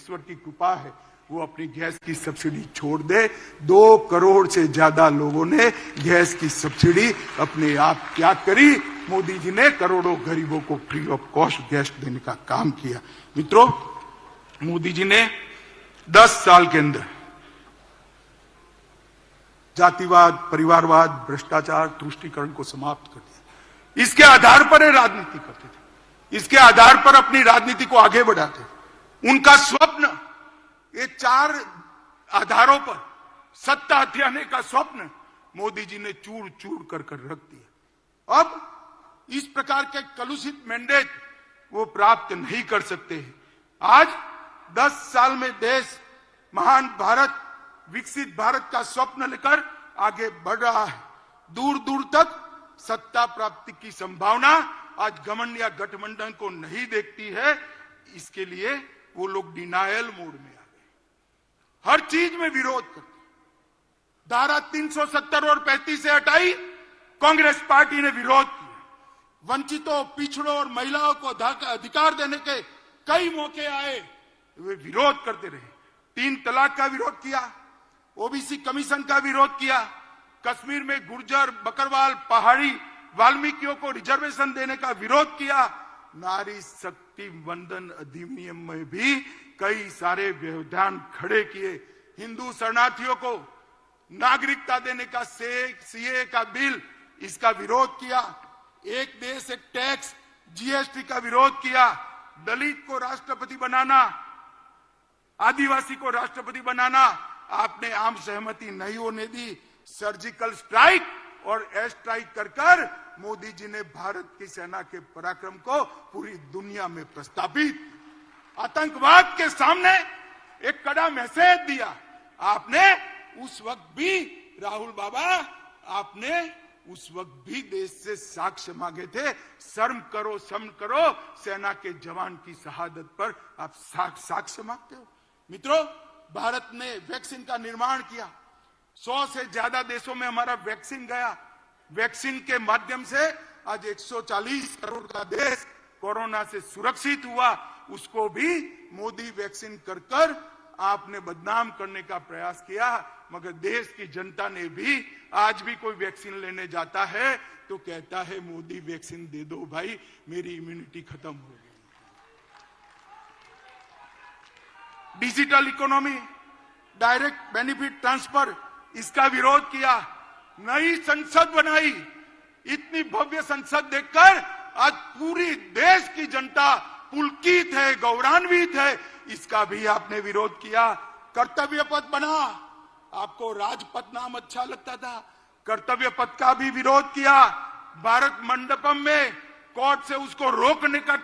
ईश्वर की कृपा है, वो अपनी गैस की सब्सिडी छोड़ दे। 2 करोड़ से ज्यादा लोगों ने गैस की सब्सिडी अपने आप त्याग करी। मोदी जी ने करोड़ों गरीबों को फ्री ऑफ कॉस्ट गैस देने का काम किया। मित्रों, मोदी जी ने 10 साल के अंदर जातिवाद, परिवारवाद, भ्रष्टाचार, तुष्टीकरण को समाप्त कर दिया। इसके आधार पर ये राजनीति करते थे, इसके आधार पर अपनी राजनीति को आगे बढ़ाते थे। उनका स्वप्न, ये 4 आधारों पर सत्ता हथियाने का स्वप्न मोदी जी ने चूर चूर कर रख दिया। अब इस प्रकार के कलुषित मैंडेट वो प्राप्त नहीं कर सकते हैं। आज 10 साल में देश महान भारत, विकसित भारत का स्वप्न लेकर आगे बढ़ रहा है। दूर दूर तक सत्ता प्राप्ति की संभावना आज घमंड या गठबंधन को नहीं देखती है। इसके लिए वो लोग डिनायल मोड में आ गए, हर चीज में विरोध करते। धारा 370 और 35 से हटाई, कांग्रेस पार्टी ने विरोध किया। वंचितों, पिछड़ों और महिलाओं को अधिकार देने के कई मौके आए, वे विरोध करते रहे। 3 तलाक का विरोध किया, ओबीसी कमीशन का विरोध किया, कश्मीर में गुर्जर, बकरवाल, पहाड़ी, वाल्मीकियों को रिजर्वेशन देने का विरोध किया। नारी शक्ति वंदन अधिनियम में भी कई सारे व्यवधान खड़े किए। हिंदू शरणार्थियों को नागरिकता देने का सीए का बिल, इसका विरोध किया। एक देश एक टैक्स, जीएसटी का विरोध किया। दलित को राष्ट्रपति बनाना, आदिवासी को राष्ट्रपति बनाना आपने आम सहमति नहीं होने दी। सर्जिकल स्ट्राइक और एयर स्ट्राइक कर मोदी जी ने भारत की सेना के पराक्रम को पूरी दुनिया में प्रस्तावित, आतंकवाद के सामने एक कड़ा मैसेज दिया। आपने उस वक्त भी, राहुल बाबा, आपने उस वक्त भी देश से साक्ष्य मांगे थे। शर्म करो, शर्म करो, सेना के जवान की शहादत पर आप साक्ष्य मांगते हो। मित्रों, भारत ने वैक्सीन का निर्माण किया। 100 से ज्यादा देशों में हमारा वैक्सीन गया। वैक्सीन के माध्यम से आज 140 करोड़ का देश कोरोना से सुरक्षित हुआ। उसको भी मोदी वैक्सीन कर आपने बदनाम करने का प्रयास किया। मगर देश की जनता ने भी, आज भी कोई वैक्सीन लेने जाता है तो कहता है मोदी वैक्सीन दे दो भाई, मेरी इम्यूनिटी खत्म हो गई। Digital economy, direct benefit transfer, इसका विरोध किया। नई संसद बनाई। इतनी भव्य संसद देखकर आज पूरी देश की जनता पुलकित है, गौरवान्वित है। इसका भी आपने विरोध किया। कर्तव्य पथ बना, आपको राजपथ नाम अच्छा लगता था, कर्तव्य पथ का भी विरोध किया। भारत मंडपम में कोर्ट से उसको रोकने का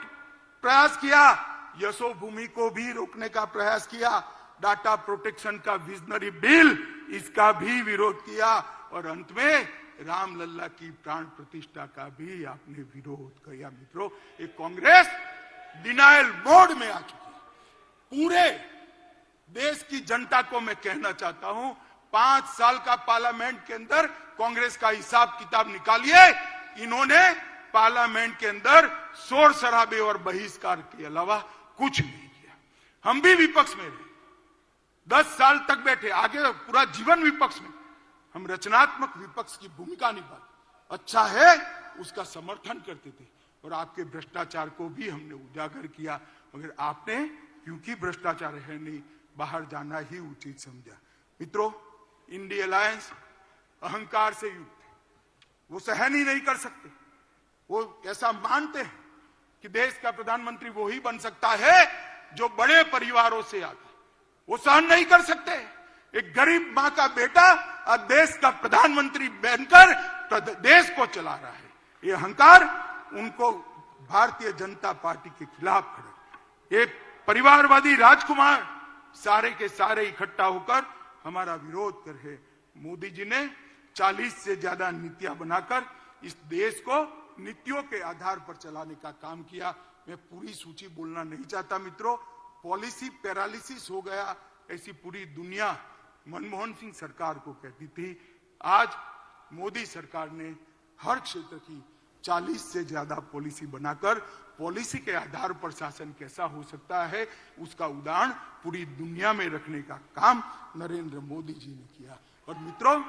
प्रयास किया। यशोभूमि को भी रोकने का प्रयास किया। डाटा प्रोटेक्शन का विजनरी बिल, इसका भी विरोध किया। और अंत में रामलल्ला की प्राण प्रतिष्ठा का भी आपने विरोध किया। मित्रों, एक कांग्रेस डिनायल मोड में आ चुकी है। पूरे देश की जनता को मैं कहना चाहता हूं, 5 साल का पार्लियामेंट के अंदर कांग्रेस का हिसाब किताब निकालिए। इन्होंने पार्लियामेंट के अंदर शोर शराबे और बहिष्कार के अलावा कुछ नहीं किया। हम भी विपक्ष में रहे, 10 साल तक बैठे, आगे पूरा जीवन विपक्ष में। हम रचनात्मक विपक्ष की भूमिका निभाते, अच्छा है उसका समर्थन करते थे। और आपके भ्रष्टाचार को भी हमने उजागर किया। मगर आपने, क्योंकि भ्रष्टाचार है नहीं, बाहर जाना ही उचित समझा। मित्रों, इंडिया अलायंस अहंकार से युक्त है। वो सहन ही नहीं कर सकते। वो ऐसा मानते हैं कि देश का प्रधानमंत्री वो ही बन सकता है जो बड़े परिवारों से आता है। वो सहन नहीं कर सकते। एक गरीब मां का बेटा आज देश का प्रधानमंत्री बनकर देश को चला रहा है। ये अहंकार उनको भारतीय जनता पार्टी के खिलाफ खड़े। ये परिवारवादी राजकुमार सारे के सारे इकट्ठा होकर हमारा विरोध कर रहे। मोदी जी ने 40 से ज्यादा नीतियां बनाकर इस देश को नीतियों के आधार पर चलाने का काम किया। मैं पूरी सूची बोलना नहीं चाहता मित्रों, पॉलिसी पैरालिसिस हो गया, ऐसी पूरी दुनिया मनमोहन सिंह सरकार को कहती थी। आज मोदी सरकार ने हर क्षेत्र की 40 से ज्यादा पॉलिसी बनाकर पॉलिसी के आधार पर शासन कैसा हो सकता है उसका उदाहरण पूरी दुनिया में रखने का काम नरेंद्र मोदी जी ने किया। और मित्रों,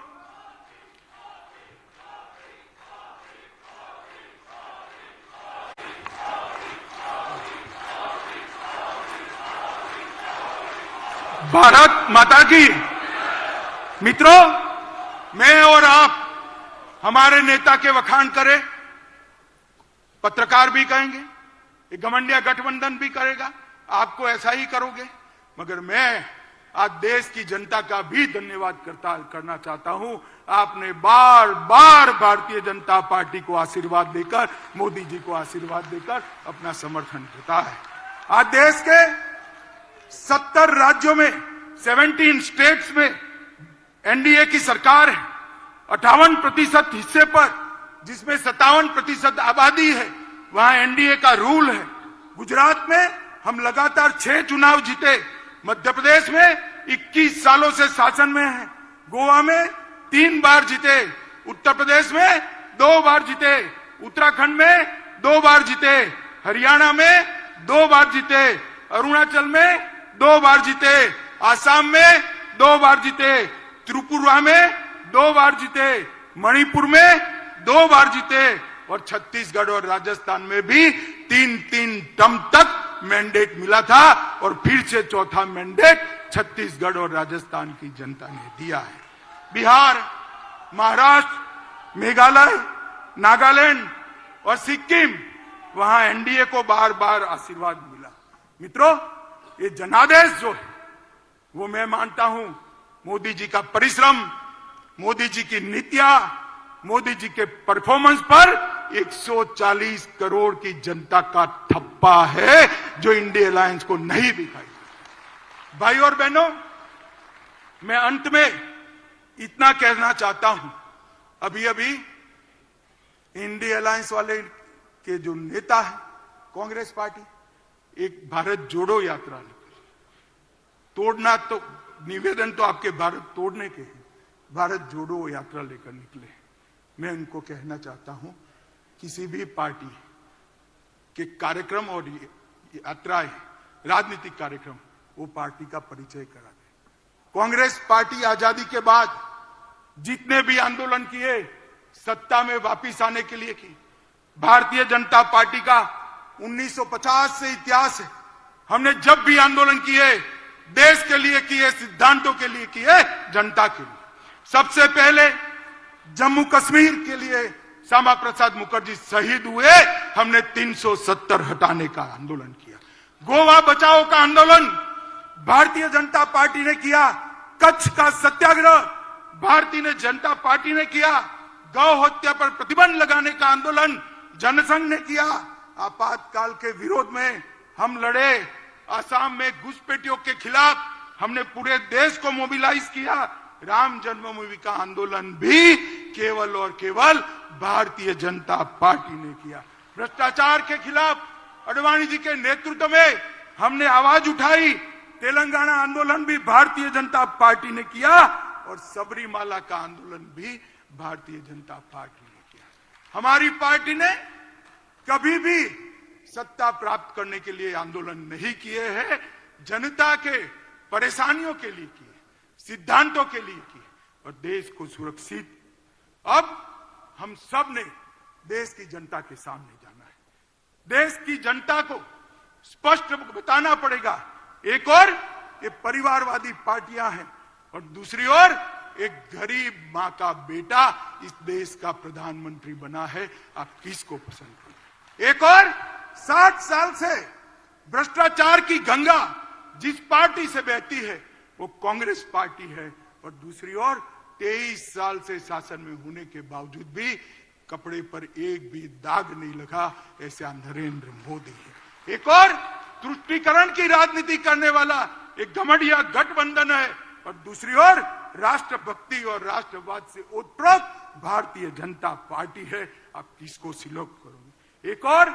भारत माता की। मित्रों, मैं और आप हमारे नेता के वखान करें, पत्रकार भी कहेंगे, एक घमंडिया गठबंधन भी करेगा, आपको ऐसा ही करोगे, मगर मैं आज देश की जनता का भी धन्यवाद करना चाहता हूं। आपने बार बार भारतीय जनता पार्टी को आशीर्वाद देकर, मोदी जी को आशीर्वाद देकर अपना समर्थन देता है। आज देश के 70 राज्यों में, 17 स्टेट्स में एनडीए की सरकार है। 58% हिस्से पर, जिसमें 57% आबादी है, वहां एनडीए का रूल है। गुजरात में हम लगातार 6 चुनाव जीते, मध्य प्रदेश में 21 सालों से शासन में है, गोवा में 3 बार जीते, उत्तर प्रदेश में 2 बार जीते, उत्तराखंड में 2 बार जीते, हरियाणा में 2 बार जीते, अरुणाचल में 2 बार जीते, आसाम में 2 बार जीते, त्रिपुरा में 2 बार जीते, मणिपुर में 2 बार जीते, और छत्तीसगढ़ और राजस्थान में भी 3-3 टर्म तक मैंडेट मिला था, और फिर से चौथा मैंडेट छत्तीसगढ़ और राजस्थान की जनता ने दिया है। बिहार, महाराष्ट्र, मेघालय, नागालैंड और सिक्किम, वहां एनडीए को बार बार आशीर्वाद मिला। मित्रों, ये जनादेश जो है वो मैं मानता हूं मोदी जी का परिश्रम, मोदी जी की नीतियां, मोदी जी के परफॉर्मेंस पर 140 करोड़ की जनता का ठप्पा है, जो इंडिया अलायंस को नहीं दिखाई। भाई और बहनों, मैं अंत में इतना कहना चाहता हूं, अभी अभी इंडिया अलायंस वाले के जो नेता है, कांग्रेस पार्टी, एक भारत जोड़ो यात्रा लेकर, तोड़ना तो निवेदन तो आपके भारत तोड़ने के हैं, भारत जोड़ो यात्रा लेकर निकले। मैं उनको कहना चाहता हूं, किसी भी पार्टी के कार्यक्रम और यात्राएं, राजनीतिक कार्यक्रम, वो पार्टी का परिचय करा दे। कांग्रेस पार्टी आजादी के बाद जितने भी आंदोलन किए, सत्ता में वापिस आने के लिए की। भारतीय जनता पार्टी का 1950 से इतिहास है। हमने जब भी आंदोलन किए, देश के लिए किए, सिद्धांतों के लिए किए, जनता के लिए। सबसे पहले जम्मू कश्मीर के लिए श्यामा प्रसाद मुखर्जी शहीद हुए, हमने 370 हटाने का आंदोलन किया। गोवा बचाओ का आंदोलन भारतीय जनता पार्टी ने किया। कच्छ का सत्याग्रह भारतीय जनता पार्टी ने किया। गौ हत्या पर प्रतिबंध लगाने का आंदोलन जनसंघ ने किया। आपातकाल के विरोध में हम लड़े। असम में घुसपैठियों के खिलाफ हमने पूरे देश को मोबिलाइज किया। राम जन्मभूमि का आंदोलन भी केवल और केवल भारतीय जनता पार्टी ने किया। भ्रष्टाचार के खिलाफ अडवाणी जी के नेतृत्व में हमने आवाज उठाई। तेलंगाना आंदोलन भी भारतीय जनता पार्टी ने किया, और सबरीमाला का आंदोलन भी भारतीय जनता पार्टी ने किया। हमारी पार्टी ने कभी भी सत्ता प्राप्त करने के लिए आंदोलन नहीं किए हैं, जनता के परेशानियों के लिए किए, सिद्धांतों के लिए किए, और देश को सुरक्षित। अब हम सब ने देश की जनता के सामने जाना है। देश की जनता को स्पष्ट बताना पड़ेगा, एक और ये परिवारवादी पार्टियां हैं, और दूसरी ओर एक गरीब मां का बेटा इस देश का प्रधानमंत्री बना है। आप किसको पसंद करें? एक और 60 साल से भ्रष्टाचार की गंगा जिस पार्टी से बहती है वो कांग्रेस पार्टी है, और दूसरी ओर 23 साल से शासन में होने के बावजूद भी कपड़े पर एक भी दाग नहीं लगा, ऐसा नरेंद्र मोदी है। एक और तुष्टीकरण की राजनीति करने वाला एक घमंडिया गठबंधन है, और दूसरी ओर राष्ट्रभक्ति और राष्ट्रवाद से ओतप्रोत भारतीय जनता पार्टी है। आप किसको सिलेक्ट करोगे? एक और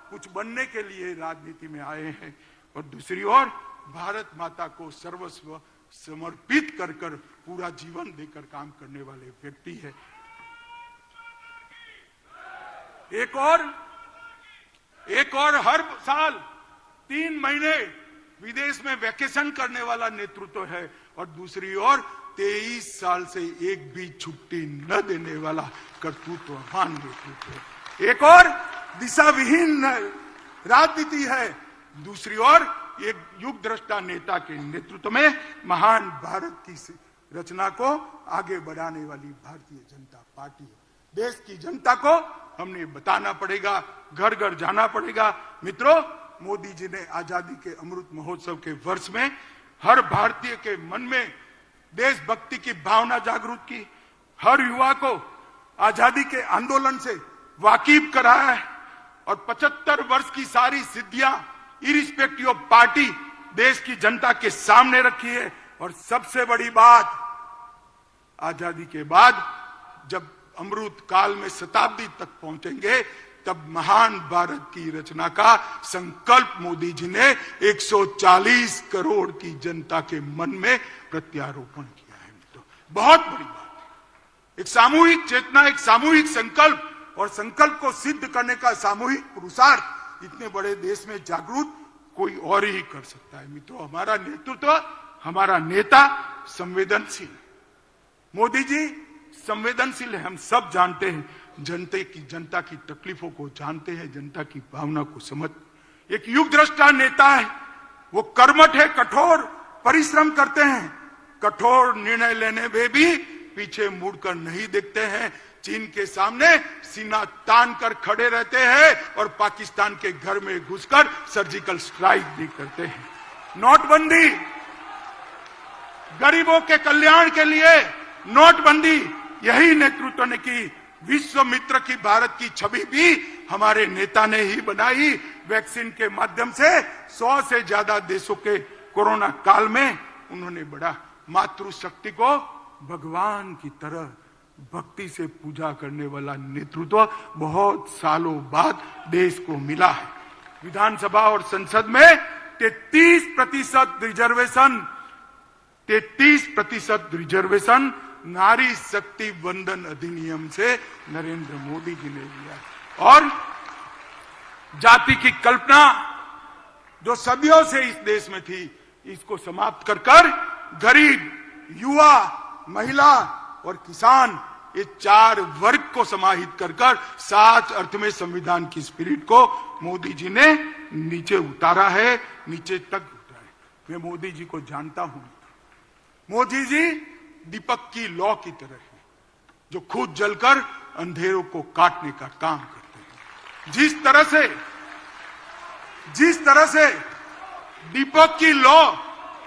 कुछ बनने के लिए राजनीति में आए हैं, और दूसरी ओर भारत माता को सर्वस्व समर्पित कर पूरा जीवन देकर काम करने वाले व्यक्ति है। एक और हर साल 3 महीने विदेश में वैकेशन करने वाला नेतृत्व है और दूसरी ओर 23 साल से एक भी छुट्टी न देने वाला कर्तृत्ववान नेतृत्व है। एक और दिशा विहीन राजनीति है, दूसरी ओर एक युग दृष्टा नेता के नेतृत्व में महान भारत की रचना को आगे बढ़ाने वाली भारतीय जनता पार्टी है। देश की जनता को हमने बताना पड़ेगा, घर घर जाना पड़ेगा। मित्रों, मोदी जी ने आजादी के अमृत महोत्सव के वर्ष में हर भारतीय के मन में देशभक्ति की भावना जागृत की, हर युवा को आजादी के आंदोलन से वाकिफ कराया है और 75 वर्ष की सारी सिद्धियां इरिस्पेक्टिव ऑफ पार्टी देश की जनता के सामने रखी है। और सबसे बड़ी बात, आजादी के बाद जब अमृत काल में शताब्दी तक पहुंचेंगे तब महान भारत की रचना का संकल्प मोदी जी ने 140 करोड़ की जनता के मन में प्रत्यारोपण किया है। तो बहुत बड़ी बात है, एक सामूहिक चेतना, एक सामूहिक संकल्प, और संकल्प को सिद्ध करने का सामूहिक पुरुषार्थ इतने बड़े देश में जागरूक कोई और ही कर सकता है। मित्रों, हमारा नेतृत्व, हमारा नेता संवेदनशील, मोदी जी संवेदनशील है। हम सब जानते हैं, जनता की तकलीफों को जानते हैं, जनता की भावना को समझ। एक युग दृष्टा नेता है, वो कर्मठ है, कठोर परिश्रम करते हैं, कठोर निर्णय लेने में भी पीछे मुड़कर नहीं देखते हैं, चीन के सामने सीना तान कर खड़े रहते हैं और पाकिस्तान के घर में घुसकर सर्जिकल स्ट्राइक भी करते हैं। नोटबंदी, गरीबों के कल्याण के लिए नोटबंदी, यही नेतृत्व ने की। विश्व मित्र की भारत की छवि भी हमारे नेता ने ही बनाई। वैक्सीन के माध्यम से 100 से ज्यादा देशों के कोरोना काल में उन्होंने बढ़ा। मातृशक्ति को भगवान की तरह भक्ति से पूजा करने वाला नेतृत्व बहुत सालों बाद देश को मिला है। विधानसभा और संसद में 33% रिजर्वेशन नारी शक्ति वंदन अधिनियम से नरेंद्र मोदी जी ने लिया। और जाति की कल्पना जो सदियों से इस देश में थी, इसको समाप्त कर गरीब, युवा, महिला और किसान, ये 4 वर्ग को समाहित कर साच अर्थ में संविधान की स्पिरिट को मोदी जी ने नीचे उतारा है, नीचे तक उतारा है। मैं मोदी जी को जानता हूं। मोदी जी दीपक की लौ की तरह है, जो खुद जलकर अंधेरों को काटने का काम करते हैं। जिस तरह से दीपक की लौ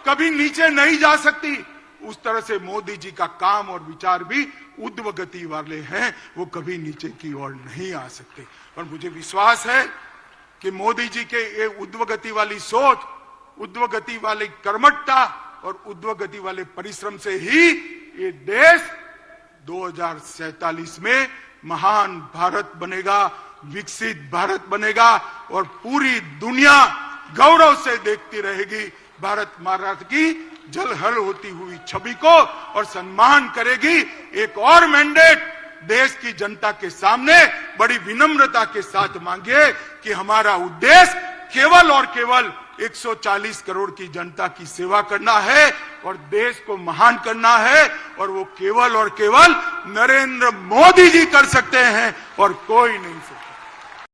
कभी नीचे नहीं जा सकती, उस तरह से मोदी जी का काम और विचार भी ऊर्ध्व गति वाले हैं, वो कभी नीचे की ओर नहीं आ सकते। और मुझे विश्वास है कि मोदी जी के ये ऊर्ध्व गति वाली सोच, ऊर्ध्व गति वाली कर्मठता और ऊर्ध्व गति वाले परिश्रम से ही ये देश 2047 में महान भारत बनेगा, विकसित भारत बनेगा और पूरी दुनिया गौरव से देखती रहेगी भारत माता की जलहल होती हुई छवि को और सम्मान करेगी। एक और मैंडेट देश की जनता के सामने बड़ी विनम्रता के साथ मांगे कि हमारा उद्देश्य केवल और केवल 140 करोड़ की जनता की सेवा करना है और देश को महान करना है, और वो केवल और केवल नरेंद्र मोदी जी कर सकते हैं और कोई नहीं सकता।